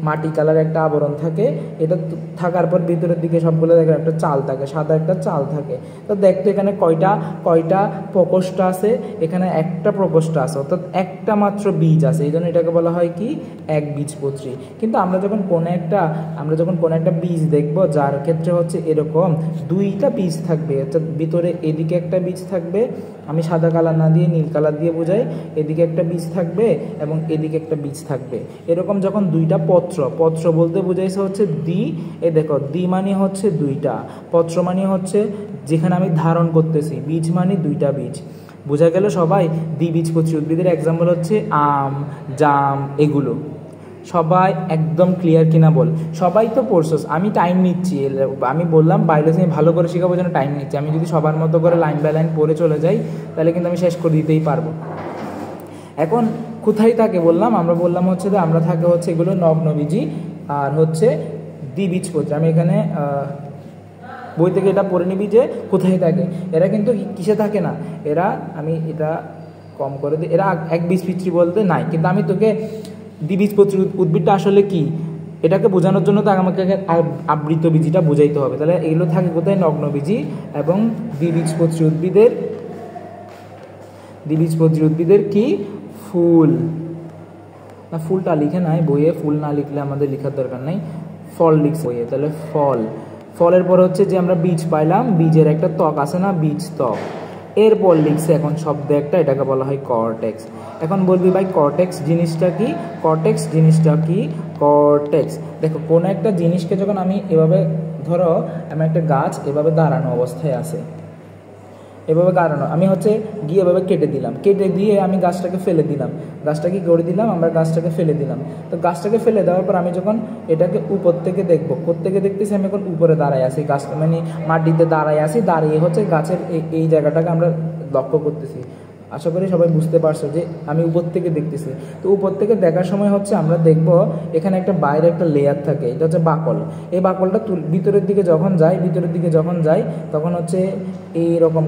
মাটি কালার একটা আবরণ থাকে, এটা থাকার পর ভিতরের দিকে সবগুলো দেখেন একটা চাল থাকে, সাদা একটা চাল থাকে। তো দেখতো এখানে কয়টা প্রকোষ্ঠ আছে? এখানে একটা প্রকোষ্ঠ আছে, অর্থাৎ একটা মাত্র বীজ আছে। এই জন্য এটাকে বলা হয় কি? একবীজপত্রী। কিন্তু আমরা যখন কোনো একটা বীজ দেখব, যার ক্ষেত্রে হচ্ছে এরকম 2টা বীজ থাকবে, অর্থাৎ ভিতরে এদিকে একটা বীজ থাকবে, আমি সাদা কালার না দিয়ে নীল কালার দিয়ে বোঝাই, এদিকে একটা বীজ থাকবে এবং এদিকে একটা বীজ থাকবে। এরকম যখন 2টা পত্র বলতে বোঝাইছে হচ্ছে দ্বি, এ দেখো দ্বি মানে হচ্ছে 2টা, পত্র মানে হচ্ছে যেখানে আমি ধারণ করতেছি, বীজ মানে 2টা বীজ। বোঝা গেল সবাই? দ্বিবীজপত্রী উদ্ভিদের এক্সাম্পল হচ্ছে আম, জাম, এগুলো। সবাই একদম ক্লিয়ার কিনা বল, সবাই তো পড়ছস, আমি টাইম নিচ্ছি, আমি বললাম বায়োলজি আমি ভালো করে শেখাবো জন্য টাইম নিচ্ছি, আমি যদি সবার মতো করে লাইন বাই লাইন পড়ে চলে যাই তাহলে কিন্তু আমি শেষ করে দিতেই পারবো। এখন কোথায় থাকে বললাম, আমরা বললাম হচ্ছে যে আমরা থাকে হচ্ছে এগুলো নগ্নবীজি আর হচ্ছে দ্বিবীজপত্রী। আমি এখানে বই থেকে এটা পড়ে নিবি যে কোথায় থাকে। এরা কিন্তু কিসে থাকে না, এরা আমি এটা কম করে দিই, এরা একবীজপত্রী বলতে নাই, কিন্তু আমি তোকে দ্বিবীজপত্রী উদ্ভিদটা আসলে কি এটাকে বোঝানোর জন্য তো আমাকে আবৃতবীজিটা বোঝাইতে হবে। তাহলে এগুলো থাকে কোথায়, নগ্নবীজি এবং দ্বিবীজপত্রী উদ্ভিদের কি ফুল, না ফুলটা লিখে নাই বইয়ে, ফুল না লিখলে আমাদের লেখার দরকার নাই, ফল লিখছে বইয়ে, তাহলে ফলের পরে হচ্ছে যে আমরা বীজ পাইলাম, বীজের একটা ত্বক আছে না, বীজ ত্বক, এরপর লিখছে এখন শব্দ একটা, এটাকে বলা হয় কর্টেক্স। এখন বলবি ভাই কর্টেক্স জিনিসটা কি, কর্টেক্স দেখো কোনো একটা জিনিসকে যখন আমি এভাবে, ধরো আমি একটা গাছ এভাবে দাঁড়ানো অবস্থায় আছে, এভাবে দাঁড়ানো, আমি হচ্ছে গিয়ে এভাবে কেটে দিলাম, কেটে দিয়ে আমি গাছটাকে ফেলে দিলাম, গাছটাকে গড়ে দিলাম, আমরা গাছটাকে ফেলে দিলাম। তো গাছটাকে ফেলে দেওয়ার পর আমি যখন এটাকে উপর থেকে দেখবো, কোত্থেকে দেখতেছি, আমি এখন উপরে দাঁড়ায় আছি, গাছটা মানে মাটিতে দাঁড়ায় আছি, দাঁড়িয়ে হচ্ছে গাছের এই জায়গাটাকে আমরা লক্ষ্য করতেছি। আশা করি সবাই বুঝতে পারছো যে আমি উপর থেকে দেখতেছি। তো উপর থেকে দেখার সময় হচ্ছে আমরা দেখব এখানে একটা বাইরে একটা লেয়ার থাকে, এটা হচ্ছে বাকল। এই বাকলটা ভিতরের দিকে যখন যায় তখন হচ্ছে এরকম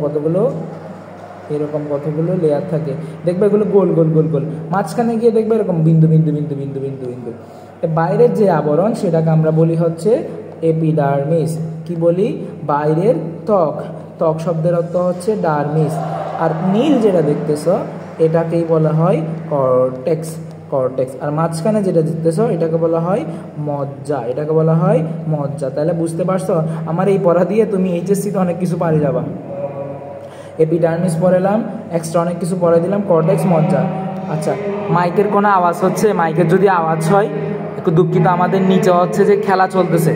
কতগুলো লেয়ার থাকে, দেখবে এগুলো গোল গোল গোল গোল, মাঝখানে গিয়ে দেখবে এরকম বিন্দু বিন্দু বিন্দু বিন্দু বিন্দু বিন্দু। বাইরের যে আবরণ সেটাকে আমরা বলি হচ্ছে এপিডার্মিস। কি বলি, বাইরের ত্বক শব্দের অর্থ হচ্ছে ডার্মিস। আর নীল যেটা দেখতেছ এটাকেই বলা হয় কর্টেক্স। আর মাঝখানে যেটা দেখতেছ এটাকে বলা হয় মজ্জা। তাহলে বুঝতে পারছো আমার এই পড়া দিয়ে তুমি এইচএসসিতে অনেক কিছু পারে যাবা। এপিডার্মিস পড়ালাম, এক্সট্রা অনেক কিছু পড়ে দিলাম, কর্টেক্স, মজ্জা। আচ্ছা, মাইকের কোনো আওয়াজ হচ্ছে, মাইকের যদি আওয়াজ হয় একটু দুঃখিত, আমাদের নিচে হচ্ছে যে খেলা চলতেছে,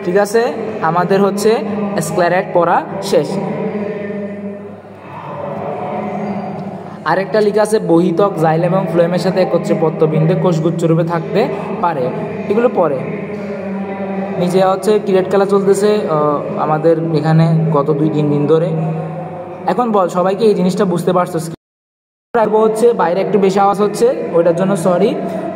ঠিক আছে? আমাদের হচ্ছে স্ক্লেরেট পড়া শেষ। আরেকটা লেখা আছে বহিতক জাইলেম এবং ফ্লোয়েমের সাথে একত্রে পত্রবিন্দু কোষগুচ্ছ রূপে থাকতে পারে, এগুলো পরে। নিচে হচ্ছে ক্রিকেট খেলা চলতেছে আমাদের এখানে গত 2-3 দিন ধরে। এখন বল সবাইকে এই জিনিসটা বুঝতে পারছো? হচ্ছে বাইরে একটু বেশি আওয়াজ হচ্ছে, ওইটার জন্য সরি।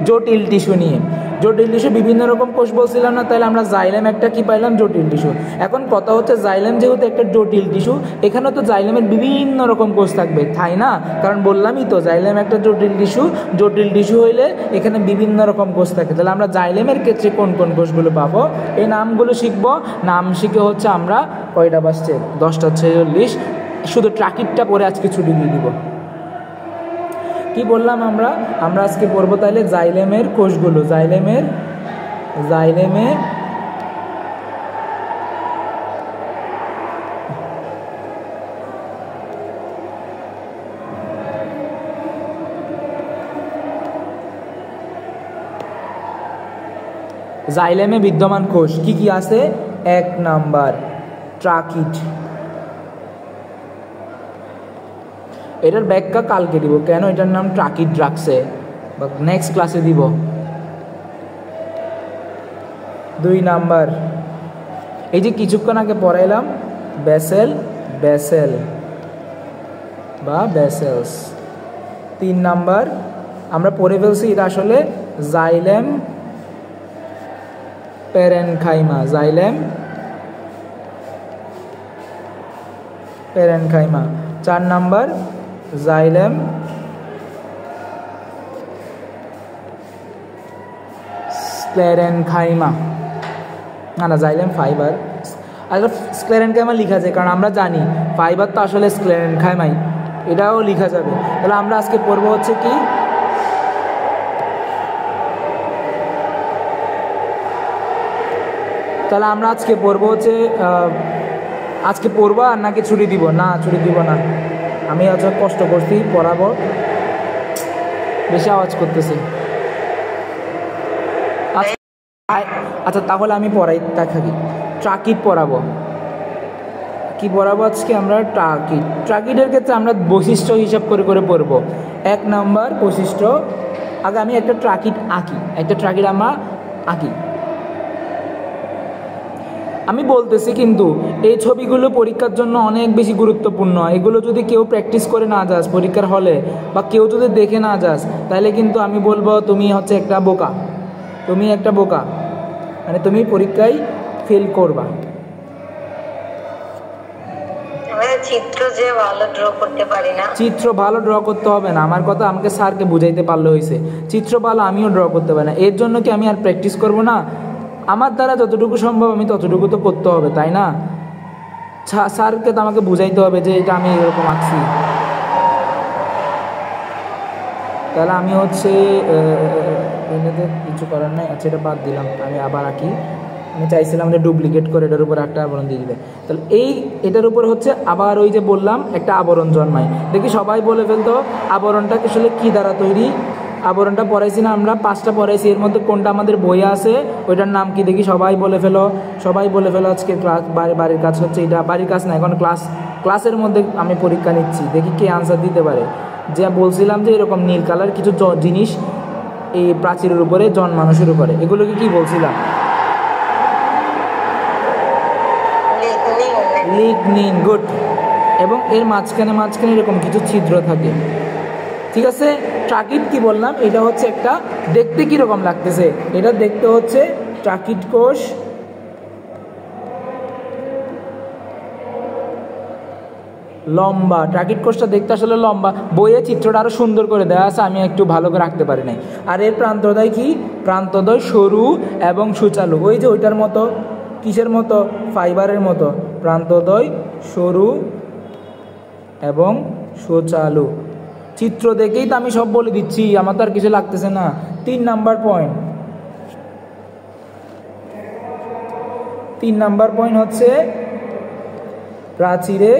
জটিল টিস্যু নিয়ে, জটিল টিস্যু বিভিন্ন রকম কোষ বলছিলাম না, তাহলে আমরা জাইলেম একটা কি পাইলাম, জটিল টিস্যু। এখন কথা হচ্ছে জাইলেম যেহেতু একটা জটিল টিস্যু, এখানে তো জাইলেমের বিভিন্ন রকম কোষ থাকবে, তাই না? কারণ বললামই তো জাইলেম একটা জটিল টিস্যু হইলে এখানে বিভিন্ন রকম কোষ থাকে। তাহলে আমরা জাইলেমের ক্ষেত্রে কোন কোন কোষগুলো পাবো, এই নামগুলো শিখবো। নাম শিখে হচ্ছে আমরা কয়টা বাজছে, 10:46, শুধু ট্রাকিটটা পরে আজকে ছুটি দিয়ে দিব। কি বললাম আমরা আজকে পড়বো তাহলে জাইলেমের কোষগুলো, জাইলেমে বিদ্যমান কোষ কি কি আছে? 1 নাম্বার ট্রাকিট, এটার ব্যাখ্যা কালকে দিব, কেন এটার নাম ট্রাকিট রাখছে বা নেক্সট ক্লাসে দিব। 2 নাম্বার এই যে কিছুক্ষণ আগে পড়াইলাম ব্যাসেল বা ব্যাসেলস। 3 নাম্বার আমরা পড়ে ফেলছি, এটা আসলে xylem parenchyma, 4 number xylem sclerenchyma, না জাইলেম ফাইবার। আসলে স্ক্লেরেনকাইমা লেখা যায় কারণ আমরা জানি ফাইবার তো আসলে স্ক্লেরেনকাইমাই, এটাও লেখা যাবে। তাহলে আমরা আজকে পড়বো হচ্ছে কি, তাহলে আমরা আজকে পড়বো হচ্ছে আজকে পড়বো আর নাকি ছুটি দিব? না, ছুটি দিব না, আমি আজকে কষ্ট করছি, পড়াবো, বেশি আওয়াজ করতেছি। আচ্ছা তাহলে আমি পড়াই থাকি, ট্রাকিট পড়াবো। কি পড়াবো আজকে আমরা? ট্রাকিড। ট্রাকিডের ক্ষেত্রে আমরা বৈশিষ্ট্য হিসাব করে করে পড়বো। 1 নাম্বার বৈশিষ্ট্য, আগে আমি একটা ট্রাকিড আঁকি, একটা ট্রাকিড আমরা আঁকি। আমি বলতেছি কিন্তু এই ছবিগুলো পরীক্ষার জন্য অনেক বেশি গুরুত্বপূর্ণ। এগুলো যদি কেউ প্র্যাকটিস করে না যাস পরীক্ষার হলে, বা কেউ যদি দেখে না যাস, তাহলে কিন্তু আমি বলবো তুমি হচ্ছে একটা বোকা, তুমি একটা বোকা, মানে তুমি পরীক্ষায় ফেল করবা। চিত্র যে ভালো ড্র করতে পারি না। চিত্র ভালো ড্র করতে হবে না, আমার কথা আমাকে স্যারকে বুঝাইতে পারলে হয়েছে। চিত্র ভালো আমিও ড্র করতে পারি না, এর জন্য কি আমি আর প্র্যাকটিস করব না? আমার দ্বারা যতটুকু সম্ভব আমি ততটুকু তো করতে হবে, তাই না? স্যারকে তো আমাকে বুঝাইতে হবে যে এটা আমি এরকম আঁকছি। তাহলে আমি হচ্ছে এটাতে কিছু করার নাই। আচ্ছা, এটা বাদ দিলাম, আমি আবার আঁকি। আমি চাইছিলাম যে ডুপ্লিকেট করে এটার উপর একটা আবরণ দিয়ে দিতে। তাহলে এটার উপর হচ্ছে আবার ওই যে বললাম একটা আবরণ জন্মায়। দেখি সবাই বলে ফেলতো আবরণটা আসলে কী দ্বারা তৈরি। আবরণটা পড়াইছি না আমরা, 5টা পড়াইছি, এর মধ্যে কোনটা আমাদের বইয়ে আছে ওইটার নাম কি দেখি সবাই বলে ফেলো, সবাই বলে ফেলো। আজকে ক্লাস বাড়ির কাজ হচ্ছে এটা, বাড়ির কাজ না, এখন ক্লাসের মধ্যে আমি পরীক্ষা নিচ্ছি, দেখি কে আনসার দিতে পারে। যে বলছিলাম যে এরকম নীল কালার কিছু জিনিস এই প্রাচীরের উপরে জন্মানো শুরু করে, এগুলোকে কি বলছিলাম? লিগনিন। গুড। এবং এর মাঝখানে এরকম কিছু ছিদ্র থাকে, ঠিক আছে? ট্রাকিড কি বললাম? এটা হচ্ছে একটা, দেখতে কীরকম লাগতেছে? এটা দেখতে হচ্ছে ট্রাকিড কোষ, লম্বা। ট্রাকিড কোষটা দেখতে আসলে লম্বা, বইয়ে চিত্রটা আরও সুন্দর করে দেওয়া আছে, আমি একটু ভালো করে রাখতে পারি নাই। আর এর প্রান্তদ্বয় কি? প্রান্তদ্বয় সরু এবং সুচালু, ওই যে ওইটার মতো। কিসের মতো? ফাইবারের মতো। প্রান্তদ্বয় সরু এবং সুচালু। চিত্র দেখেই তো আমি সব বলে দিচ্ছি, আমার তো আর কিছু লাগতেছে না। 3 নাম্বার পয়েন্ট। 3 নাম্বার পয়েন্ট হচ্ছে প্রাচীরে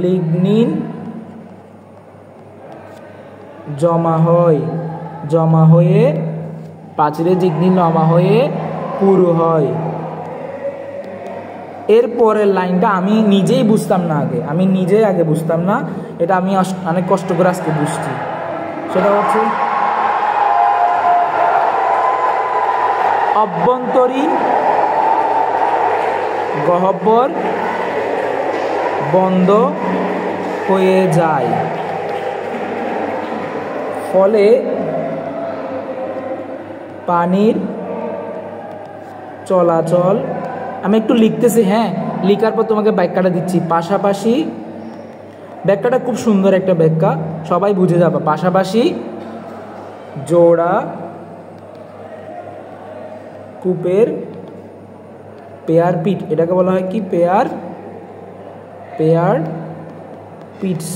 লিগনিন জমা হয়ে প্রাচীরে লিগনিন জমা হয়ে পুরু হয়। এর পরের লাইনটা আমি নিজেই বুঝতাম না আগে, আগে বুঝতাম না, এটা আমি অনেক কষ্ট করে আজকে বুঝছি। সেটা হচ্ছে অভ্যন্তরীণ গহ্বর বন্ধ হয়ে যায়, ফলে পানির চলাচল। আমি একটু লিখতেছি, হ্যাঁ, লিখার পর তোমাকে ব্যাখ্যাটা দিচ্ছি। পাশাপাশি, ব্যাখ্যাটা খুব সুন্দর একটা ব্যাখ্যা, সবাই বুঝে যাবে। পাশাপাশি জোড়া কূপের পেয়ার পিট, এটাকে বলা হয় কি? পেয়ার পিটস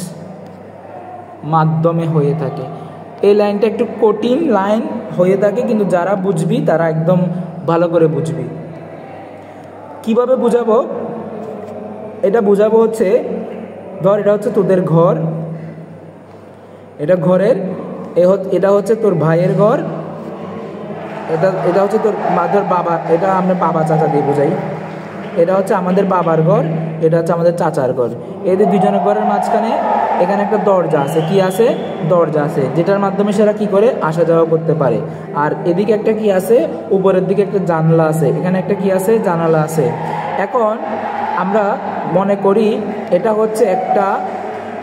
মাধ্যমে হয়ে থাকে। এই লাইনটা একটু কঠিন লাইন হয়ে থাকে, কিন্তু যারা বুঝবি তারা একদম ভালো করে বুঝবি। কিভাবে বুঝাবো? এটা বুঝাবো হচ্ছে, ধর এটা হচ্ছে তোদের ঘর, এটা ঘরের, এটা হচ্ছে তোর ভাইয়ের ঘর, এটা হচ্ছে তোর ধর বাবা, এটা আমরা বাবা চাচা দিয়ে বোঝাই। এটা হচ্ছে আমাদের বাবার ঘর, এটা হচ্ছে আমাদের চাচার ঘর। এদের দুজনের ঘরের মাঝখানে এখানে একটা দরজা আছে। কি আছে? দরজা আছে, যেটার মাধ্যমে সেরা কি করে আসা যাওয়া করতে পারে। আর এদিকে একটা কি আছে? উপরের দিকে একটা জানলা আছে, এখানে একটা কি আছে? জানালা আছে। এখন আমরা মনে করি এটা হচ্ছে একটা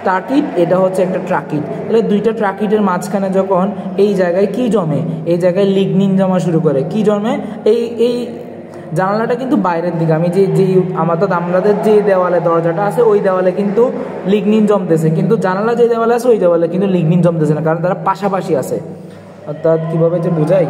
ট্রাকিড, এটা হচ্ছে একটা ট্রাকিড। তাহলে দুইটা ট্রাকিডের মাঝখানে যখন এই জায়গায় কি জমে? এই জায়গায় লিগনিন জমা শুরু করে। কি জমে? এই জানালাটা কিন্তু বাইরের দিকে, আমি আমাদের যে দেওয়ালে দরজাটা আছে ওই দেওয়ালে কিন্তু লিগনিন জমতেছে, কিন্তু জানালা যে দেওয়ালে আছে ওই দেওয়ালে কিন্তু লিগনিন জমতেছে না, কারণ তারা পাশাপাশি আছে। অর্থাৎ কীভাবে যে বোঝাই,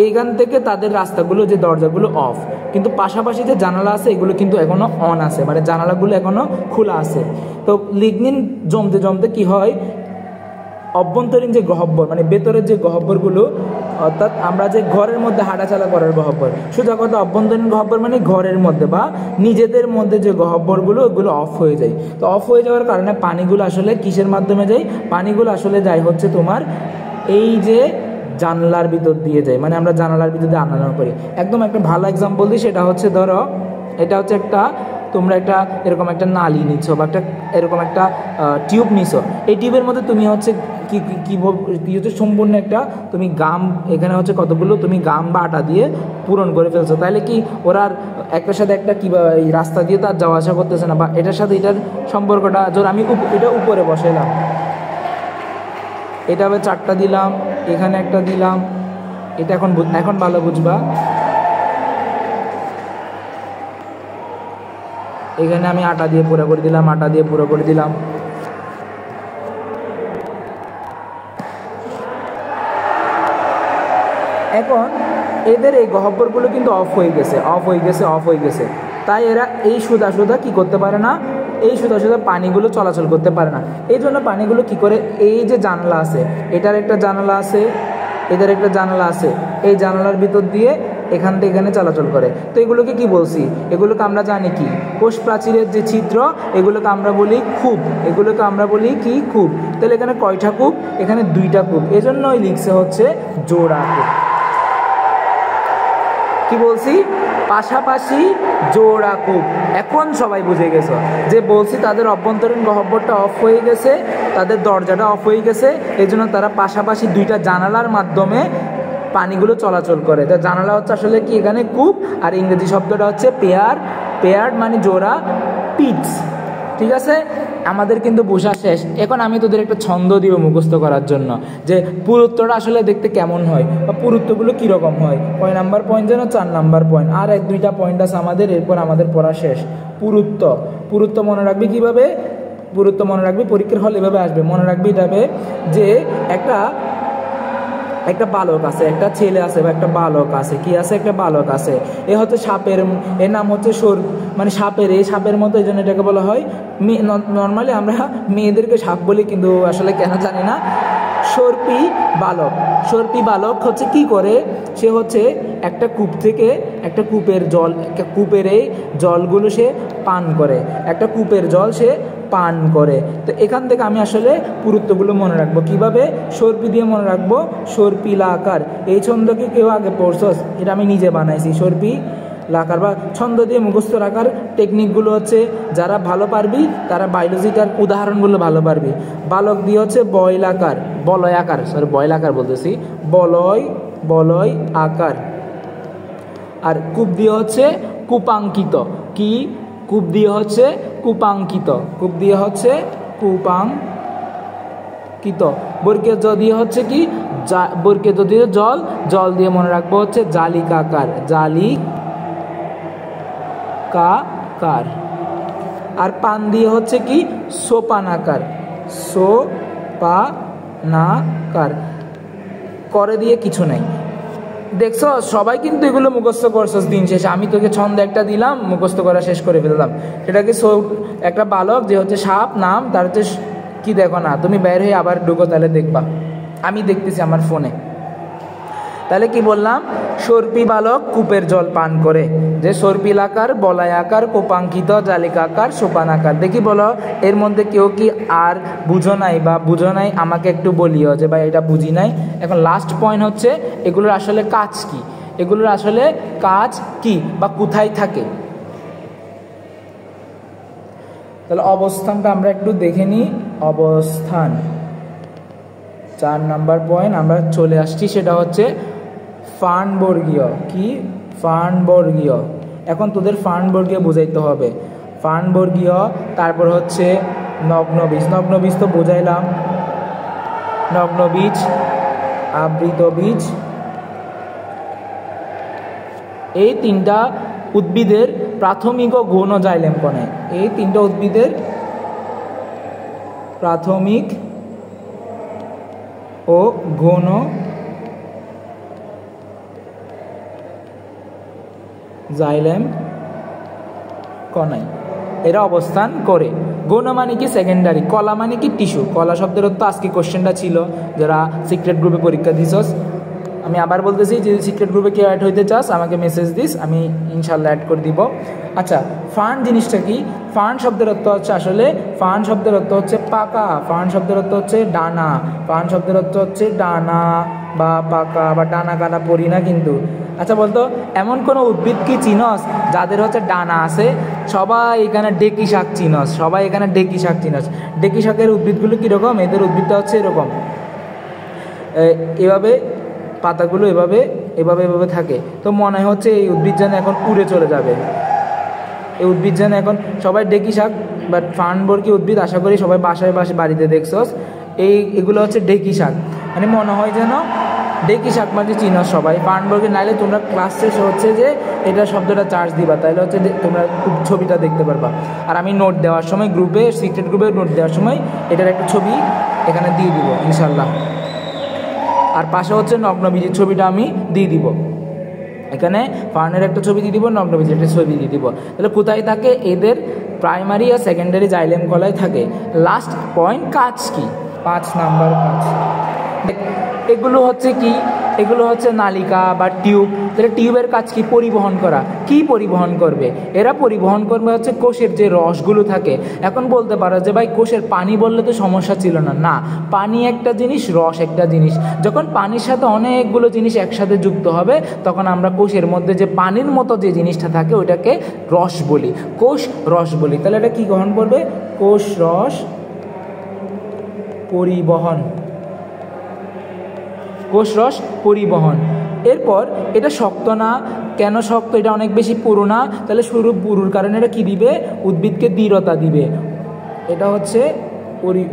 এইখান থেকে তাদের রাস্তাগুলো, যে দরজাগুলো অফ, কিন্তু পাশাপাশি যে জানালা আছে এগুলো কিন্তু এখনও অন আছে, মানে জানালাগুলো এখনও খোলা আছে। তো লিগনিন জমতে জমতে কি হয়? অভ্যন্তরীণ যে গহ্বর, মানে ভেতরের যে গহ্বরগুলো, অর্থাৎ আমরা যে ঘরের মধ্যে হাঁটাচলা করার গহ্বর, সোজা কথা অভ্যন্তরীণ গহ্বর মানে ঘরের মধ্যে বা নিজেদের মধ্যে যে গহ্বরগুলো, ওগুলো অফ হয়ে যায়। তো অফ হয়ে যাওয়ার কারণে পানিগুলো আসলে কিসের মাধ্যমে যায়? পানিগুলো আসলে যায় হচ্ছে তোমার এই যে জানলার ভিতর দিয়ে যায়, মানে আমরা জানালার ভিতর দিয়ে আনা করি। একদম একটা ভালো এক্সাম্পল দিই, সেটা হচ্ছে ধরো এটা হচ্ছে একটা, তোমরা একটা এরকম একটা নালি নিচ্ছ বা একটা এরকম একটা টিউব নিচ্ছ। এই টিউবের মধ্যে তুমি হচ্ছে কি হচ্ছে সম্পূর্ণ একটা তুমি গাম, এখানে হচ্ছে কতগুলো তুমি গাম বা আটা দিয়ে পূরণ করে ফেলছো। তাহলে কি ওরা আর একটার সাথে একটা কী এই রাস্তা দিয়ে তার যাওয়া আসা করতেছে না, বা এটার সাথে এটার সম্পর্কটা ধর আমি এটা উপরে বসাইলাম, এটা আবার 4টা দিলাম, এখানে একটা দিলাম, এটা এখন ভালো বুঝবা। এখানে আমি আটা দিয়ে পুরো করে দিলাম, আটা দিয়ে পুরো করে দিলাম। এখন এদের এই গহ্বরগুলো কিন্তু অফ হয়ে গেছে। তাই এরা এই সুদা কি করতে পারে না, এই সুদা পানিগুলো চলাচল করতে পারে না। এই জন্য পানিগুলো কি করে, এই যে জানলা আছে, এটার একটা জানালা আছে, এদের একটা জানালা আছে, এই জানালার ভিতর দিয়ে এখান থেকে এখানে চলাচল করে। তো এগুলোকে কি বলছি, এগুলোকে আমরা জানি কি, কোষ প্রাচীরের যে ছিদ্র, এগুলোকে আমরা বলি কূপ, এগুলোকে আমরা বলি কি, কূপ। তাহলে এখানে কয়টা কূপ, এখানে 2টা কূপ, এজন্যই লিখছে হচ্ছে জোড়া কূপ। কি বলছি, পাশাপাশি জোড়া কূপ। এখন সবাই বুঝে গেছো যে বলছি তাদের অভ্যন্তরীণ গহ্বরটা অফ হয়ে গেছে, তাদের দরজাটা অফ হয়ে গেছে, এই জন্য তারা পাশাপাশি 2টা জানালার মাধ্যমে পানিগুলো চলাচল করে। তা জানালা হচ্ছে আসলে কি এখানে কূপ, আর ইংরেজি শব্দটা হচ্ছে পেয়ার মানে জোড়া, পিটস। ঠিক আছে, আমাদের কিন্তু বোঝা শেষ। এখন আমি তোদের একটা ছন্দ দিব মুখস্থ করার জন্য, যে পুরুত্বটা আসলে দেখতে কেমন হয় বা পুরুত্বগুলো কীরকম হয়। কয় নাম্বার পয়েন্ট যেন, 4 নাম্বার পয়েন্ট, আর 1-2টা পয়েন্ট আছে আমাদের, এরপর আমাদের পড়া শেষ। পুরুত্ব মনে রাখবি কীভাবে, পুরুত্ব মনে রাখবি পরীক্ষার হল এভাবে আসবে, মনে রাখবি এটাবে যে একটা বালক আছে, একটা ছেলে আছে বা একটা বালক আছে, কি আছে, একটা বালক আছে। এ হচ্ছে সাপের, এর নাম হচ্ছে মানে সাপের, এই সাপের মতো, এই জন্য এটাকে বলা হয়, নর্মালি আমরা মেয়েদেরকে সাপ বলি, কিন্তু আসলে কেন জানি না। সর্পি বালক হচ্ছে কি করে, সে হচ্ছে একটা কূপ থেকে একটা কূপের এই জলগুলো সে পান করে, একটা কূপের জল সে পান করে। তো এখান থেকে আমি আসলে পুরুত্বগুলো মনে রাখবো কিভাবে, সর্পি দিয়ে মনে রাখবো, সর্পিলাকার। এই ছন্দকে কেউ আগে পড়ছস, এটা আমি নিজে বানাইছি, সর্পি লাকার বা ছন্দ দিয়ে মুখস্থ রাখার টেকনিকগুলো হচ্ছে, যারা ভালো পারবি তারা বায়োলজিটার উদাহরণগুলো ভালো পারবি। বালক দিয়ে হচ্ছে বলয় আকার, আর কূপ দিয়ে হচ্ছে কূপাঙ্কিত। কি, কূপ দিয়ে হচ্ছে কূপাঙ্কিত, বর্গীয় জ দিয়ে হচ্ছে কি, বর্গীয় জ দিয়ে জল দিয়ে মনে রাখবো হচ্ছে জালিকাকার, আর পান দিয়ে হচ্ছে কি, সোপানাকার, করে দিয়ে কিছু নাই। দেখছো সবাই কিন্তু এগুলো মুখস্থ করছো দিন শেষে। আমি তোকে ছন্দ একটা দিলাম, মুখস্থ করা শেষ করে ফেললাম। সেটাকে একটা বালক যে হচ্ছে সাপ নাম, তার হচ্ছে কি, দেখো না তুমি বের হয়ে আবার ঢুকো, তাহলে দেখবা, আমি দেখতেছি আমার ফোনে। তাহলে কি বললাম, সর্পি বালক কূপের জল পান করে, যে সর্পিলাকার, বলয়াকার, কোপাঙ্কিত, জালিকাকার, সোপানাকার। দেখি বলো, এর মধ্যে কেউ কি আর বুঝো নাই আমাকে একটু বলিও যে ভাই এটা বুঝি নাই। এখন লাস্ট পয়েন্ট হচ্ছে এগুলোর আসলে কাজ কি, বা কোথায় থাকে। তাহলে অবস্থানটা আমরা একটু দেখে নিই। অবস্থান 4 নাম্বার পয়েন্ট আমরা চলে আসছি, সেটা হচ্ছে ফার্নবর্গীয়। কি, ফার্নবর্গীয়। এখন তোদের ফার্নবর্গীয় বোঝাইতে হবে, ফার্নবর্গীয়। তারপর হচ্ছে নগ্নবীজ তো বোঝাইলাম, নগ্নবীজ, আবৃত বীজ। এই 3টা উদ্ভিদের প্রাথমিক ও গৌণ জাইলেম কণে, এই 3টা উদ্ভিদের প্রাথমিক ও গৌণ জাইলেম কণায় এরা অবস্থান করে। গৌণ মানে কি, সেকেন্ডারি। কলা মানে কি, টিস্যু। কলা শব্দের অর্থ আজকে কোশ্চেনটা ছিল, যারা সিক্রেট গ্রুপে পরীক্ষা দিছস। আমি আবার বলতেছি, যদি সিক্রেট গ্রুপে কেউ অ্যাড হইতে চাস আমাকে মেসেজ দিস, আমি ইনশাল্লাহ অ্যাড করে দিব। আচ্ছা, ফার্ন জিনিসটা কি? ফার্ন শব্দের অর্থ হচ্ছে আসলে, ফার্ন শব্দের অর্থ হচ্ছে পাকা, ফার্ন শব্দের অর্থ হচ্ছে ডানা, ফার্ন শব্দের অর্থ হচ্ছে ডানা, বা পাকা বা ডানা কাটা পড়ি না কিন্তু। আচ্ছা বলতো, এমন কোনো উদ্ভিদ কি চিনস যাদের হচ্ছে ডানা আছে? সবাই এখানে ডেকি শাক চিনস, সবাই এখানে ডেকি শাক চিনস। ডেকি শাকের উদ্ভিদগুলো কীরকম? এদের উদ্ভিদটা হচ্ছে এরকম, এভাবে পাতাগুলো এভাবে এভাবে এভাবে থাকে। তো মনে হচ্ছে এই উদ্ভিদ যেন এখন উড়ে চলে যাবে, এই উদ্ভিদ যেন এখন, সবাই ডেকি শাক বা ফার্নবর্গী উদ্ভিদ আশা করি সবাই বাসায় বাড়িতে দেখছস। এগুলো হচ্ছে ডেকি শাক, মানে মনে হয় যেন ডেকি শাক মানে চিনো সবাই। ফার্নবর্গী নাইলে তোমরা ক্লাস শেষে হচ্ছে যে এটা শব্দটা চার্জ দিবা, তাহলে হচ্ছে তোমরা খুব ছবিটা দেখতে পারবা। আর আমি নোট দেওয়ার সময় গ্রুপে, সিক্রেট গ্রুপে নোট দেওয়ার সময় এটার একটা ছবি এখানে দিয়ে দিব ইনশাল্লাহ। আর পাশে হচ্ছে নগ্নবীজির ছবিটা আমি দিয়ে দিব, এখানে ফার্নের একটা ছবি দিয়ে দিব, নগ্নবীজির একটা ছবি দিয়ে দিব। তাহলে কোথায় থাকে? এদের প্রাইমারি আর সেকেন্ডারি জাইলেম কলায় থাকে। লাস্ট পয়েন্ট, কাজ কি? 5 নাম্বার কাজ। এগুলো হচ্ছে কি? এগুলো হচ্ছে নালিকা বা টিউব। তাহলে টিউবের কাজ কি? পরিবহন করা। কি পরিবহন করবে? এরা পরিবহন করবে হচ্ছে কোষের যে রসগুলো থাকে। এখন বলতে পারো যে ভাই কোষের পানি বললে তো সমস্যা ছিল না। না, পানি একটা জিনিস, রস একটা জিনিস। যখন পানির সাথে অনেকগুলো জিনিস একসাথে যুক্ত হবে তখন আমরা কোষের মধ্যে যে পানির মতো যে জিনিসটা থাকে ওইটাকে রস বলি, কোষ রস বলি। তাহলে এটা কি গ্রহণ করবে? কোষ রস পরিবহন, কোষ রস পরিবহন। এরপর এটা শক্ত না, কেন শক্ত? এটা অনেক বেশি পুরু না। তাহলে পুরুর কারণে এটা কী দিবে? উদ্ভিদকে দৃঢ়তা দিবে। এটা হচ্ছে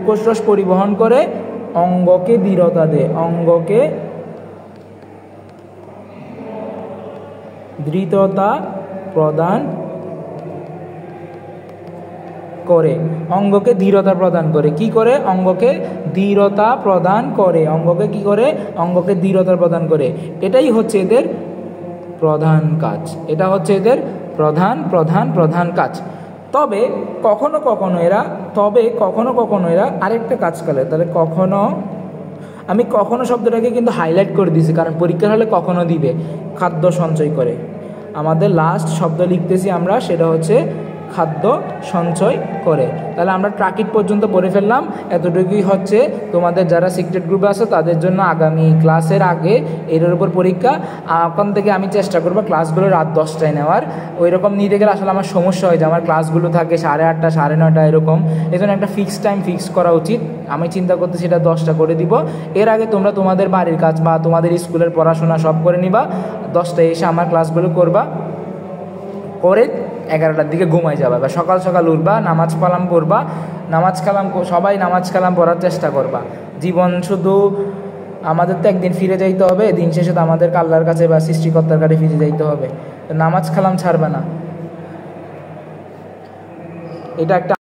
কোষ রস পরিবহন করে, অঙ্গকে দৃঢ়তা দেয়, অঙ্গকে দৃঢ়তা প্রদান করে, অঙ্গকে দৃঢ়তা প্রদান করে। কি করে? অঙ্গকে দৃঢ়তা প্রদান করে, অঙ্গকে কি করে? অঙ্গকে দৃঢ়তা প্রদান করে। এটাই হচ্ছে এদের প্রধান কাজ, এটা হচ্ছে এদের প্রধান কাজ। তবে কখনো কখনো এরা আরেকটা কাজ করে। তাহলে আমি কখনো শব্দটাকে কিন্তু হাইলাইট করে দিয়েছি, কারণ পরীক্ষার হলে কখনো দিবে। খাদ্য সঞ্চয় করে, আমাদের লাস্ট শব্দ লিখতেছি আমরা, সেটা হচ্ছে খাদ্য সঞ্চয় করে। তাহলে আমরা ট্রাকিট পর্যন্ত পড়ে ফেললাম। এতটুকুই হচ্ছে তোমাদের যারা সিক্রেট গ্রুপে আছে তাদের জন্য আগামী ক্লাসের আগে এর উপর পরীক্ষা। এখন থেকে আমি চেষ্টা করবো ক্লাসগুলো রাত 10টায় নেওয়ার। ওই রকম নিতে গেলে আসলে আমার সমস্যা হয় যে আমার ক্লাসগুলো থাকে 8:30 9:30 এরকম। এই জন্য একটা ফিক্সড টাইম ফিক্স করা উচিত। আমি চিন্তা করতে সেটা 10টা করে দিব। এর আগে তোমরা তোমাদের বাড়ির কাজ বা তোমাদের স্কুলের পড়াশোনা সব করে নিবা, 10টায় এসে আমার ক্লাসগুলো করবা, করে 11টার দিকে ঘুমাই যাবা বা সকাল সকাল উঠবা, নামাজ কালাম পড়বা, সবাই নামাজ কালাম পড়ার চেষ্টা করবা। জীবন শুধু আমাদের তো একদিন ফিরে যাইতে হবে, দিন শেষে তো আমাদের আল্লাহর কাছে বা সৃষ্টিকর্তার কাছে ফিরে যাইতে হবে। নামাজ কালাম ছাড়বে না, এটা একটা